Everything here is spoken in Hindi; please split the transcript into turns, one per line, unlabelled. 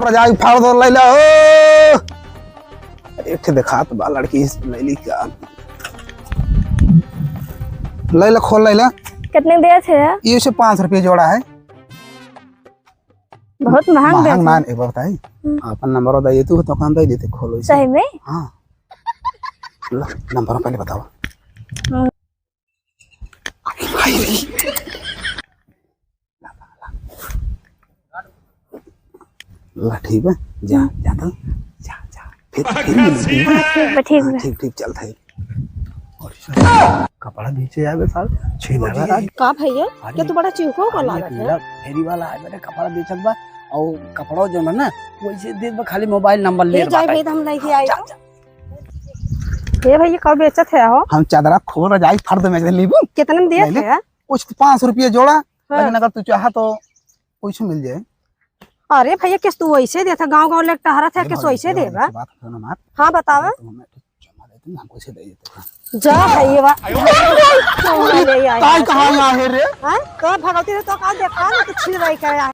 रजाई फाड़ दो लैला ओ एक देखा तो बा लड़की लैली का लैला खोल लैला
कितने दिए थे?
ये से 5 रुपये जोड़ा है।
बहुत महंग
मान एक बार बताई अपन नंबर दे तू तो काम दे देते खोलो इसे।
सही में?
हां नंबर पहले बताओ। ला ठीक है जा जा तो जा फिर ठीक चल थाई कपड़ा नीचे आवे साल छीना
का भैया के तू बड़ा चिहुको को लागत है
फेरी वाला है मेरे कपड़ा बेचत बा और कपड़ा जो ना वैसे दे बा खाली मोबाइल नंबर ले
जाए भाई हम लेके आए ये भैया कब बेचत है हो
हम चादरा खोल रजाई फाड़ दे मैं लीबू
कितने में दिए थे?
कुछ 5 रुपये जोड़ा लेकिन अगर तू चाहा तो वैसे मिल जाए।
अरे भैया किस तू वैसे देता गांव ले टहरा था किस वैसे देबा? हां बतावा
हमको से दे देते
जा भैया
काय कहां है रे
हां तो भगवती तो का देखा तो छिल रही क्या